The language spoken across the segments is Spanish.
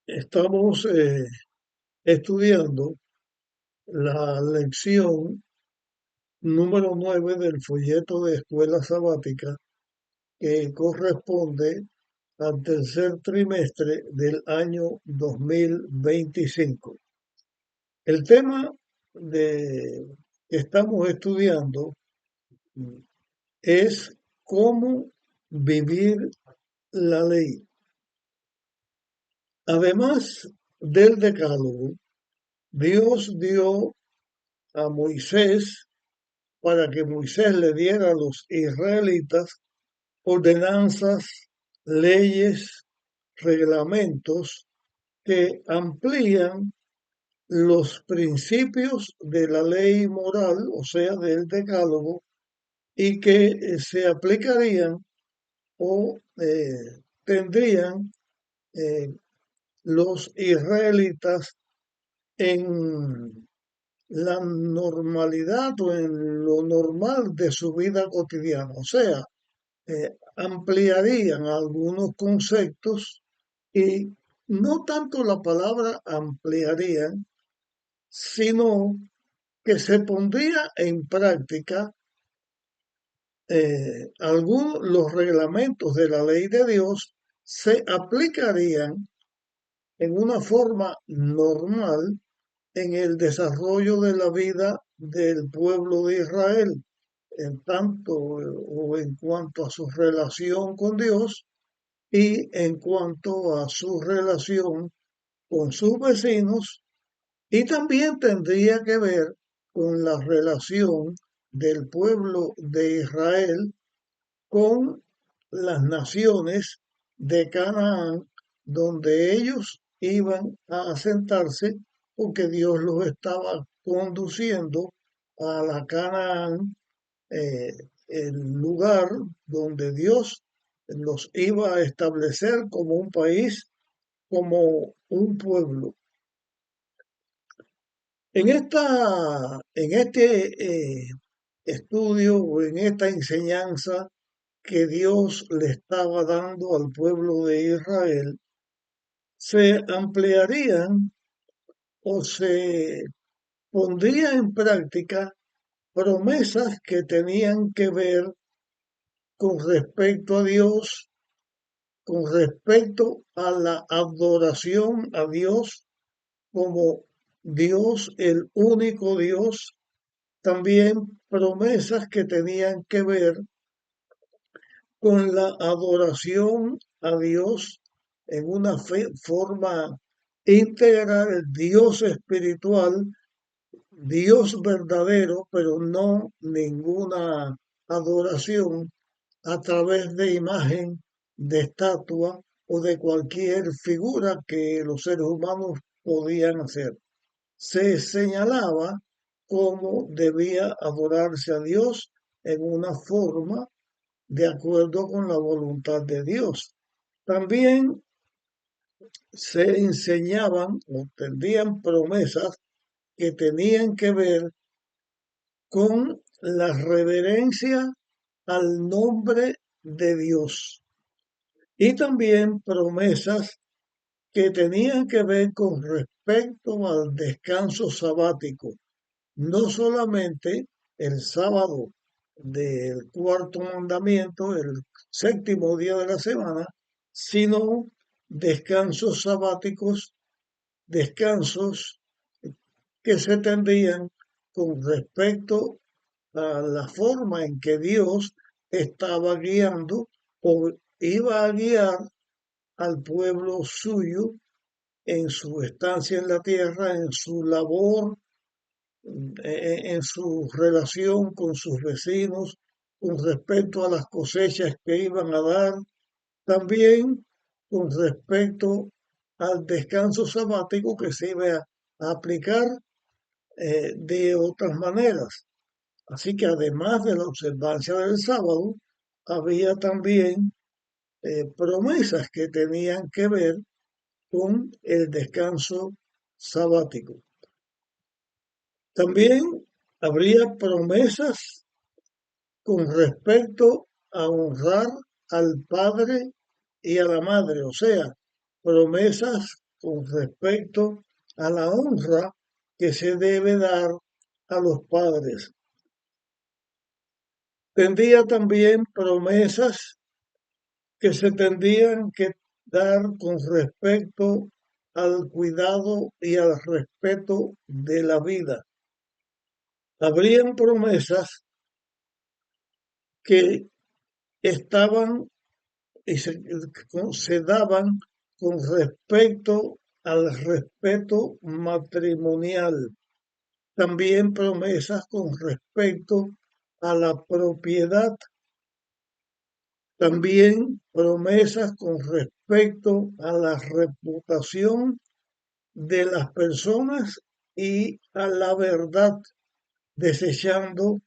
Estamos estudiando la lección número 9 del folleto de escuela sabática que corresponde al tercer trimestre del año 2025. El tema que estamos estudiando es cómo vivir la ley. Además del decálogo, Dios dio a Moisés para que Moisés le diera a los israelitas ordenanzas, leyes, reglamentos que amplían los principios de la ley moral, o sea, del decálogo, y que se aplicarían o tendrían eh, los israelitas en la normalidad o en lo normal de su vida cotidiana. O sea, ampliarían algunos conceptos y no tanto la palabra ampliarían, sino que se pondría en práctica algunos los reglamentos de la ley de Dios se aplicarían en una forma normal en el desarrollo de la vida del pueblo de Israel, en tanto o en cuanto a su relación con Dios y en cuanto a su relación con sus vecinos, y también tendría que ver con la relación del pueblo de Israel con las naciones de Canaán, donde ellos iban a asentarse porque Dios los estaba conduciendo a la Canaán, eh, el lugar donde Dios los iba a establecer como un país, como un pueblo. En este estudio o en esta enseñanza que Dios le estaba dando al pueblo de Israel, se ampliarían o se pondría en práctica promesas que tenían que ver con respecto a Dios, con respecto a la adoración a Dios como Dios, el único Dios, también promesas que tenían que ver con la adoración a Dios en una forma integral, Dios espiritual, Dios verdadero, pero no ninguna adoración a través de imagen, de estatua o de cualquier figura que los seres humanos podían hacer. Se señalaba cómo debía adorarse a Dios en una forma de acuerdo con la voluntad de Dios. También se enseñaban o tendrían promesas que tenían que ver con la reverencia al nombre de Dios y también promesas que tenían que ver con respecto al descanso sabático, no solamente el sábado del cuarto mandamiento, el séptimo día de la semana, sino descansos sabáticos, descansos que se tendrían con respecto a la forma en que Dios estaba guiando o iba a guiar al pueblo suyo en su estancia en la tierra, en su labor, en su relación con sus vecinos, con respecto a las cosechas que iban a dar, también con respecto al descanso sabático que se iba a aplicar de otras maneras. Así que además de la observancia del sábado, había también promesas que tenían que ver con el descanso sabático. También habría promesas con respecto a honrar al padre y a la madre, o sea, promesas con respecto a la honra que se debe dar a los padres. Tendría también promesas que se tendrían que dar con respecto al cuidado y al respeto de la vida. Habrían promesas que estaban y se daban con respecto al respeto matrimonial. También promesas con respecto a la propiedad. También promesas con respecto a la reputación de las personas y a la verdad, desechando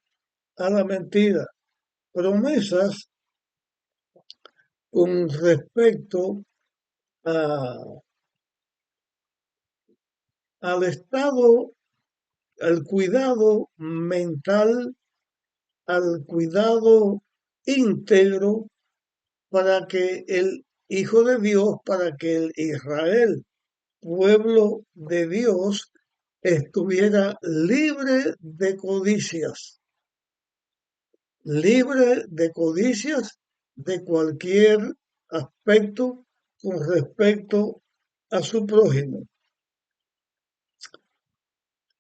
a la mentira. Promesas con respecto a, al estado, al cuidado mental, al cuidado íntegro para que el Hijo de Dios, para que el Israel, pueblo de Dios, estuviera libre de codicias de cualquier aspecto con respecto a su prójimo.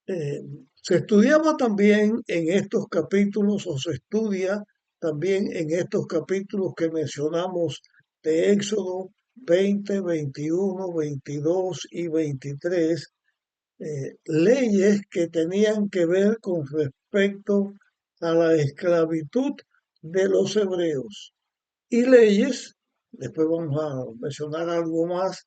Eh, Se estudiaba también en estos capítulos, o se estudia también en estos capítulos que mencionamos de Éxodo 20, 21, 22 y 23, leyes que tenían que ver con respecto a la esclavitud de los hebreos y leyes, después vamos a mencionar algo más,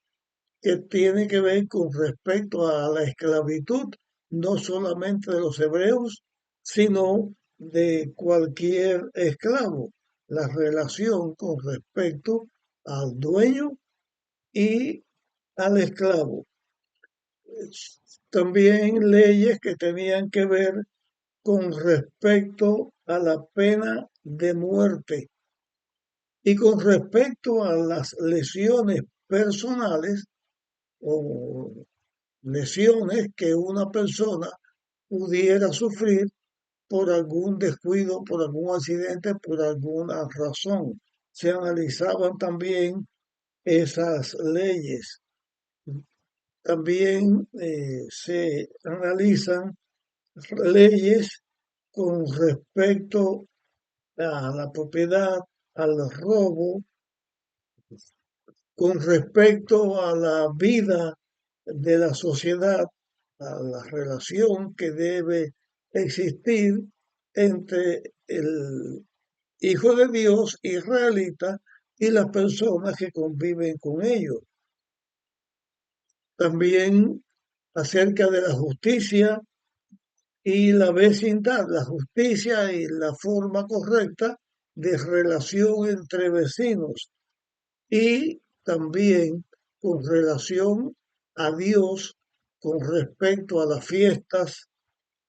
que tiene que ver con respecto a la esclavitud, no solamente de los hebreos, sino de cualquier esclavo, la relación con respecto al dueño y al esclavo. También leyes que tenían que ver con respecto a la pena de muerte y con respecto a las lesiones personales o lesiones que una persona pudiera sufrir por algún descuido, por algún accidente, por alguna razón. Se analizaban también esas leyes. También se analizan leyes con respecto a la propiedad, al robo, con respecto a la vida de la sociedad, a la relación que debe existir entre el Hijo de Dios israelita y las personas que conviven con ellos. También acerca de la justicia y la vecindad, la justicia y la forma correcta de relación entre vecinos y también con relación a Dios con respecto a las fiestas,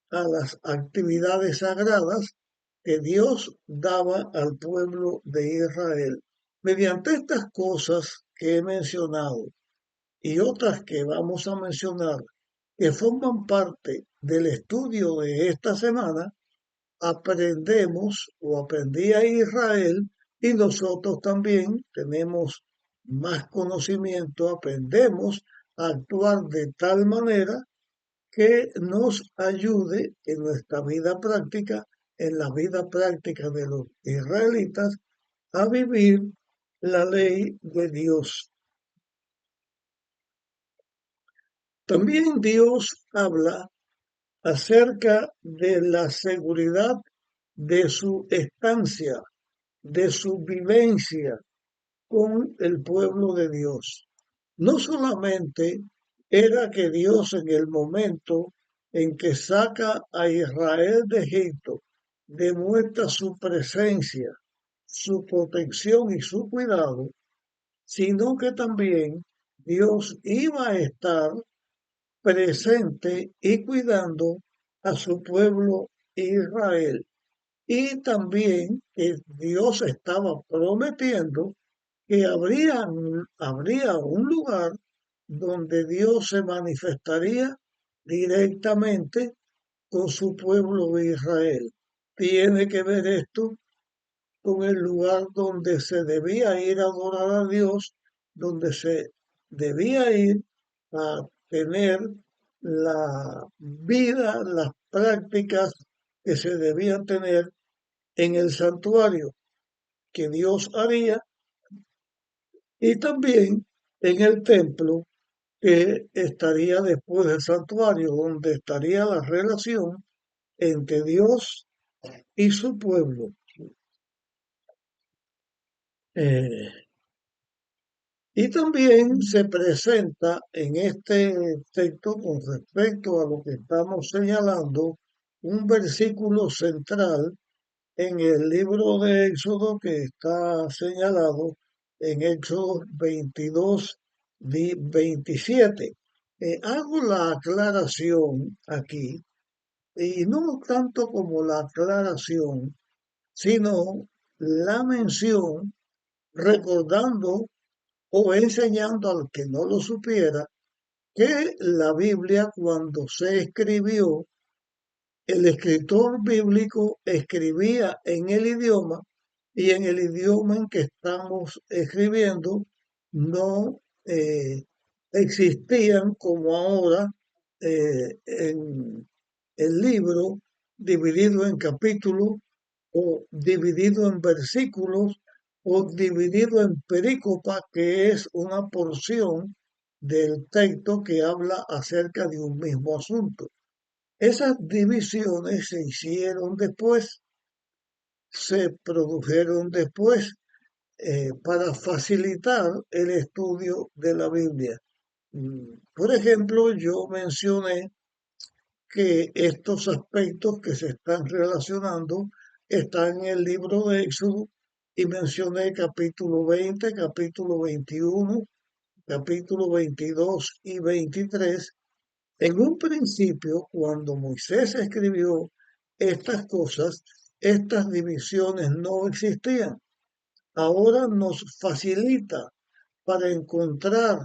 a las actividades sagradas que Dios daba al pueblo de Israel. Mediante estas cosas que he mencionado y otras que vamos a mencionar, que forman parte del estudio de esta semana, aprendemos o aprendía Israel y nosotros también tenemos más conocimiento, aprendemos a actuar de tal manera que nos ayude en nuestra vida práctica, en la vida práctica de los israelitas, a vivir la ley de Dios. También Dios habla acerca de la seguridad de su estancia, de su vivencia con el pueblo de Dios. No solamente era que Dios en el momento en que saca a Israel de Egipto demuestra su presencia, su protección y su cuidado, sino que también Dios iba a estar presente y cuidando a su pueblo Israel. Y también que Dios estaba prometiendo que habría un lugar donde Dios se manifestaría directamente con su pueblo Israel. Tiene que ver esto con el lugar donde se debía ir a adorar a Dios, donde se debía ir a tener la vida, las prácticas que se debían tener en el santuario que Dios haría y también en el templo que estaría después del santuario, donde estaría la relación entre Dios y su pueblo. Eh, Y también se presenta en este texto con respecto a lo que estamos señalando un versículo central en el libro de Éxodo que está señalado en Éxodo 22, 27. Hago la aclaración aquí, y no tanto como la aclaración, sino la mención recordando o enseñando al que no lo supiera que la Biblia cuando se escribió, el escritor bíblico escribía en el idioma y en el idioma en que estamos escribiendo no existían como ahora en el libro dividido en capítulos o dividido en versículos o dividido en perícopa, que es una porción del texto que habla acerca de un mismo asunto. Esas divisiones se hicieron después, se produjeron después para facilitar el estudio de la Biblia. Por ejemplo, yo mencioné que estos aspectos que se están relacionando están en el libro de Éxodo y mencioné capítulo 20, capítulo 21, capítulo 22 y 23. En un principio, cuando Moisés escribió estas cosas, estas divisiones no existían. Ahora nos facilita para encontrar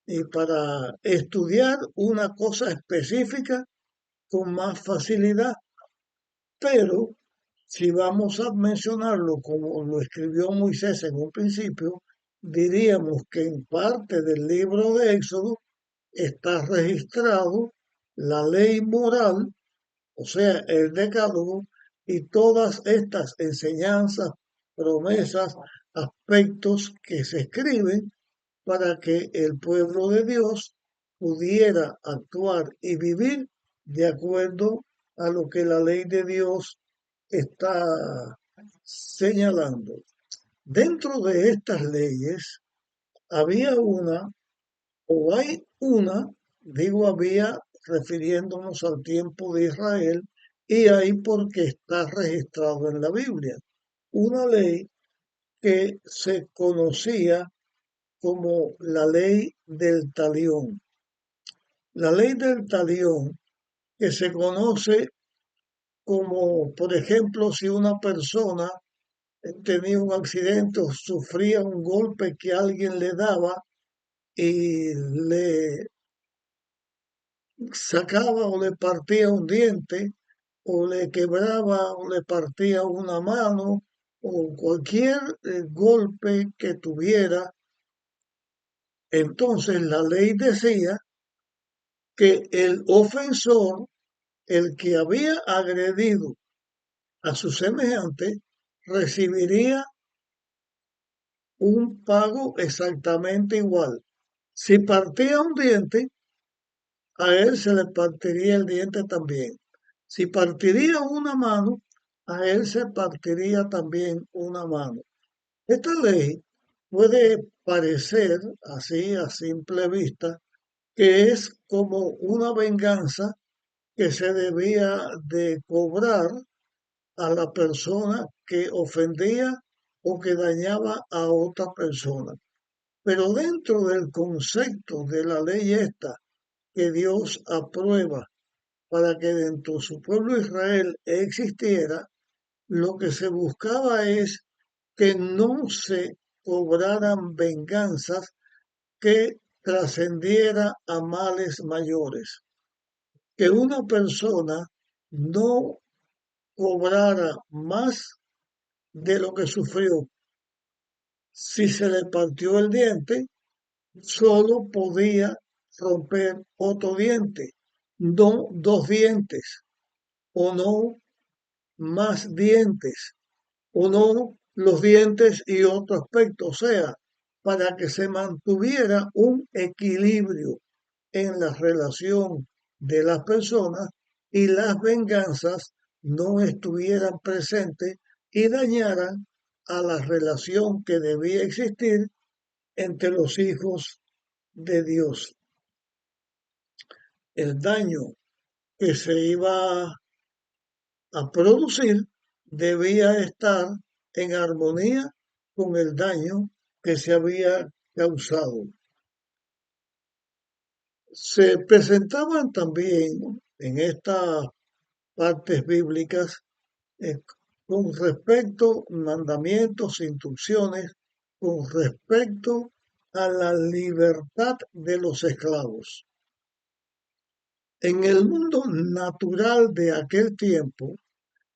y para estudiar una cosa específica con más facilidad. Pero si vamos a mencionarlo como lo escribió Moisés en un principio, diríamos que en parte del libro de Éxodo está registrado la ley moral, o sea, el decálogo, y todas estas enseñanzas, promesas, aspectos que se escriben para que el pueblo de Dios pudiera actuar y vivir de acuerdo a lo que la ley de Dios está señalando. Dentro de estas leyes había una, o hay una, digo había refiriéndonos al tiempo de Israel, y hay porque está registrado en la Biblia, una ley que se conocía como la ley del talión. La ley del talión, que se conoce como, por ejemplo, si una persona tenía un accidente o sufría un golpe que alguien le daba y le sacaba o le partía un diente o le quebraba o le partía una mano o cualquier golpe que tuviera, entonces la ley decía que el ofensor, el que había agredido a su semejante, recibiría un pago exactamente igual. Si partía un diente, a él se le partiría el diente también. Si partiría una mano, a él se partiría también una mano. Esta ley puede parecer así a simple vista que es como una venganza que se debía de cobrar a la persona que ofendía o que dañaba a otra persona. Pero dentro del concepto de la ley esta que Dios aprueba para que dentro de su pueblo Israel existiera, lo que se buscaba es que no se cobraran venganzas que trascendiera a males mayores, que una persona no cobrara más de lo que sufrió. Si se le partió el diente, solo podía romper otro diente, no dos dientes, o no más dientes, o no los dientes y otro aspecto, o sea, para que se mantuviera un equilibrio en la relación de las personas y las venganzas no estuvieran presentes y dañaran a la relación que debía existir entre los hijos de Dios. El daño que se iba a producir debía estar en armonía con el daño que se había causado. Se presentaban también en estas partes bíblicas eh, con respecto mandamientos, instrucciones, con respecto a la libertad de los esclavos. En el mundo natural de aquel tiempo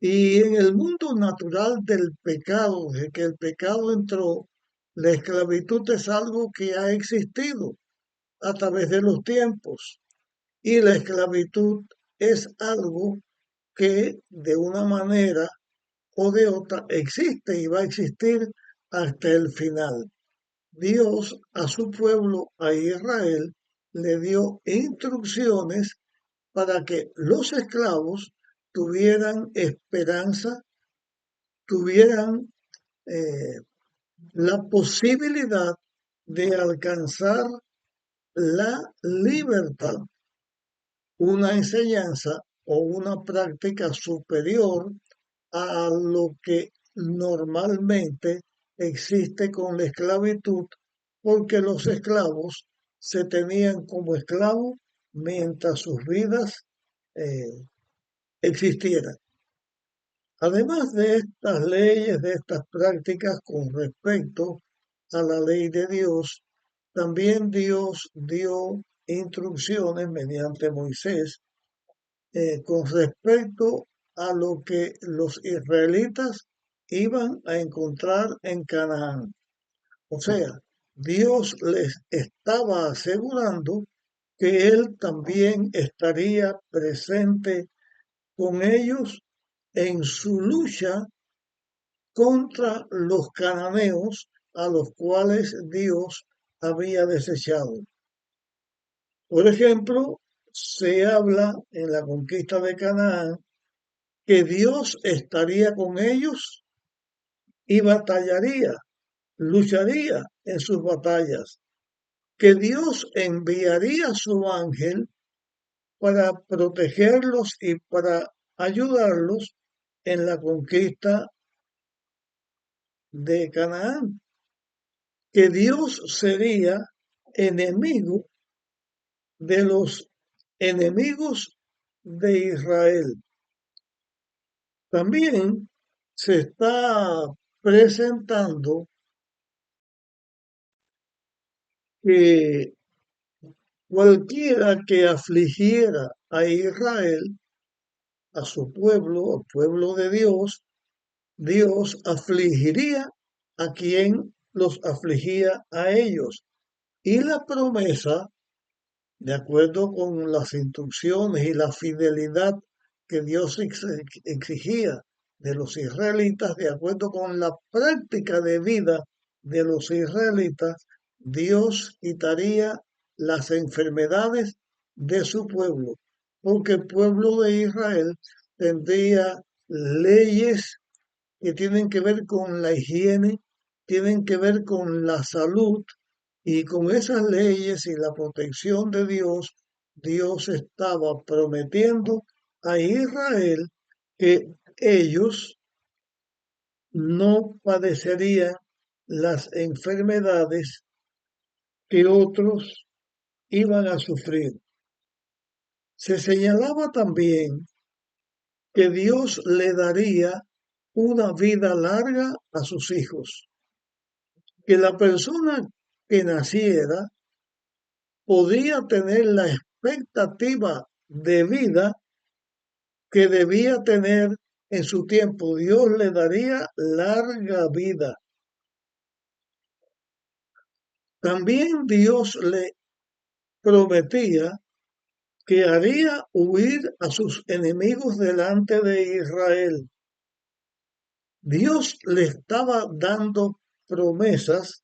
y en el mundo natural del pecado, de que el pecado entró, la esclavitud es algo que ha existido a través de los tiempos y la esclavitud es algo que de una manera o de otra existe y va a existir hasta el final. Dios a su pueblo, a Israel, le dio instrucciones para que los esclavos tuvieran esperanza, tuvieran eh, la posibilidad de alcanzar la libertad, una enseñanza o una práctica superior a lo que normalmente existe con la esclavitud, porque los esclavos se tenían como esclavos mientras sus vidas eh, existieran. Además de estas leyes, de estas prácticas con respecto a la ley de Dios, también Dios dio instrucciones mediante Moisés con respecto a lo que los israelitas iban a encontrar en Canaán. O sea, Dios les estaba asegurando que Él también estaría presente con ellos en su lucha contra los cananeos a los cuales Dios había desechado. Por ejemplo, se habla en la conquista de Canaán que Dios estaría con ellos y batallaría, lucharía en sus batallas, que Dios enviaría a su ángel para protegerlos y para ayudarlos en la conquista de Canaán, que Dios sería enemigo de los enemigos de Israel. También se está presentando que cualquiera que afligiera a Israel, a su pueblo, al pueblo de Dios, Dios afligiría a quien los afligía a ellos. Y la promesa, de acuerdo con las instrucciones y la fidelidad que Dios exigía de los israelitas, de acuerdo con la práctica de vida de los israelitas, Dios quitaría las enfermedades de su pueblo, porque el pueblo de Israel tendría leyes que tienen que ver con la higiene, tienen que ver con la salud, y con esas leyes y la protección de Dios, Dios estaba prometiendo a Israel que ellos no padecerían las enfermedades que otros iban a sufrir. Se señalaba también que Dios le daría una vida larga a sus hijos, que la persona que naciera podía tener la expectativa de vida que debía tener en su tiempo. Dios le daría larga vida. También Dios le prometía que haría huir a sus enemigos delante de Israel. Dios le estaba dando promesas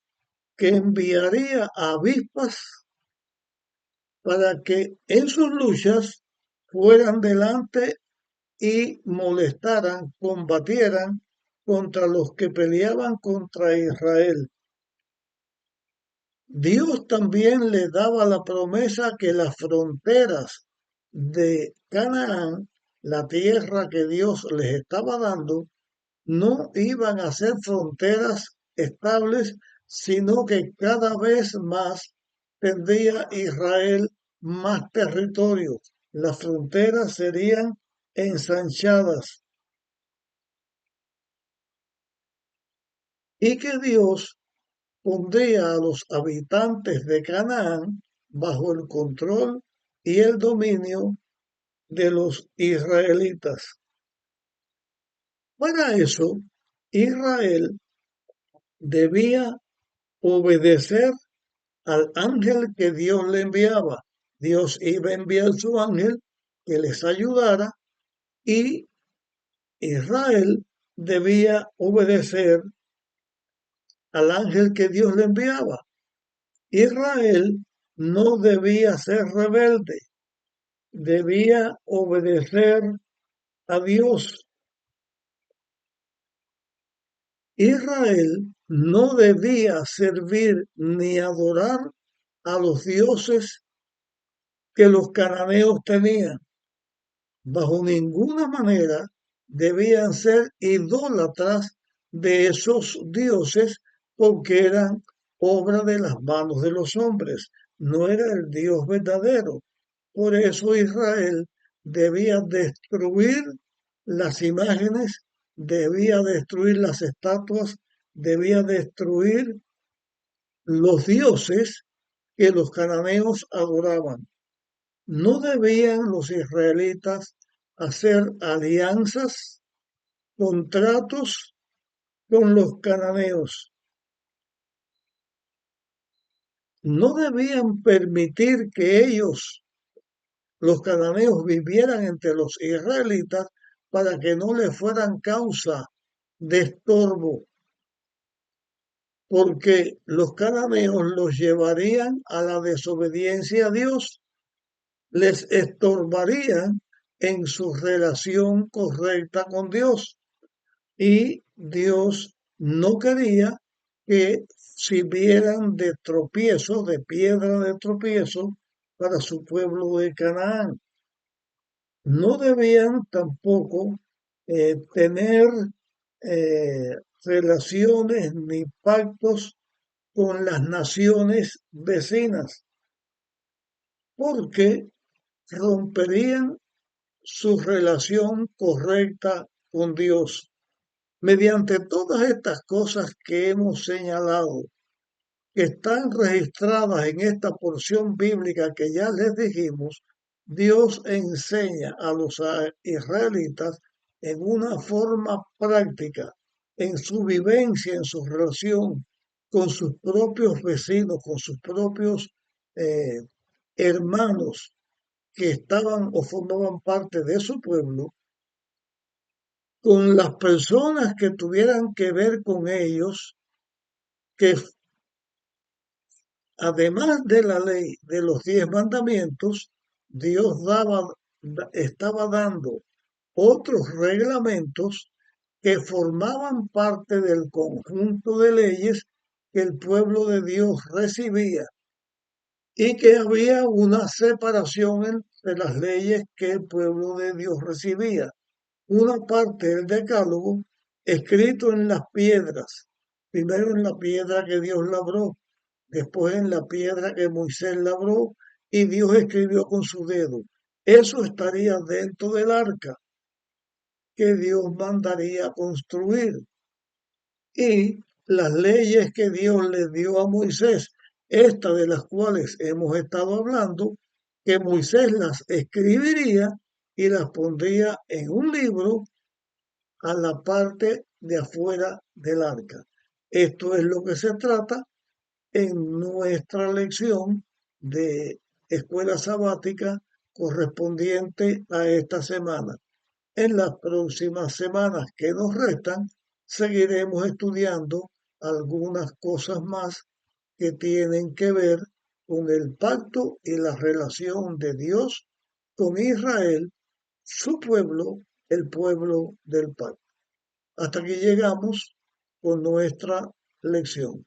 que enviaría a avispas para que en sus luchas fueran delante y molestaran, combatieran contra los que peleaban contra Israel. Dios también le daba la promesa que las fronteras de Canaán, la tierra que Dios les estaba dando, no iban a ser fronteras estables, sino que cada vez más tendría Israel más territorio. Las fronteras serían ensanchadas y que Dios pondría a los habitantes de Canaán bajo el control y el dominio de los israelitas. Para eso, Israel debía obedecer al ángel que Dios le enviaba. Dios iba a enviar su ángel que les ayudara y Israel debía obedecer al ángel que Dios le enviaba. Israel no debía ser rebelde, debía obedecer a Dios. Israel no debía servir ni adorar a los dioses que los cananeos tenían. Bajo ninguna manera debían ser idólatras de esos dioses porque eran obra de las manos de los hombres, no era el Dios verdadero. Por eso Israel debía destruir las imágenes, debía destruir las estatuas, debía destruir los dioses que los cananeos adoraban. No debían los israelitas hacer alianzas, contratos con los cananeos. No debían permitir que ellos, los cananeos, vivieran entre los israelitas para que no les fueran causa de estorbo, porque los cananeos los llevarían a la desobediencia a Dios, les estorbarían en su relación correcta con Dios. Y Dios no quería que sirvieran de tropiezo, de piedra de tropiezo para su pueblo de Canaán. No debían tampoco tener relaciones ni pactos con las naciones vecinas, porque romperían su relación correcta con Dios. Mediante todas estas cosas que hemos señalado, que están registradas en esta porción bíblica que ya les dijimos, Dios enseña a los israelitas en una forma práctica, en su vivencia, en su relación con sus propios vecinos, con sus propios eh, hermanos que estaban o formaban parte de su pueblo, con las personas que tuvieran que ver con ellos, que además de la ley de los 10 mandamientos, Dios estaba dando otros reglamentos que formaban parte del conjunto de leyes que el pueblo de Dios recibía y que había una separación entre las leyes que el pueblo de Dios recibía. Una parte del decálogo escrito en las piedras, primero en la piedra que Dios labró, después en la piedra que Moisés labró y Dios escribió con su dedo. Eso estaría dentro del arca que Dios mandaría construir. Y las leyes que Dios le dio a Moisés estas de las cuales hemos estado hablando, que Moisés las escribiría y las pondría en un libro a la parte de afuera del arca. Esto es lo que se trata en nuestra lección de escuela sabática correspondiente a esta semana. En las próximas semanas que nos restan, seguiremos estudiando algunas cosas más que tienen que ver con el pacto y la relación de Dios con Israel, su pueblo, el pueblo del pacto. Hasta aquí llegamos con nuestra lección.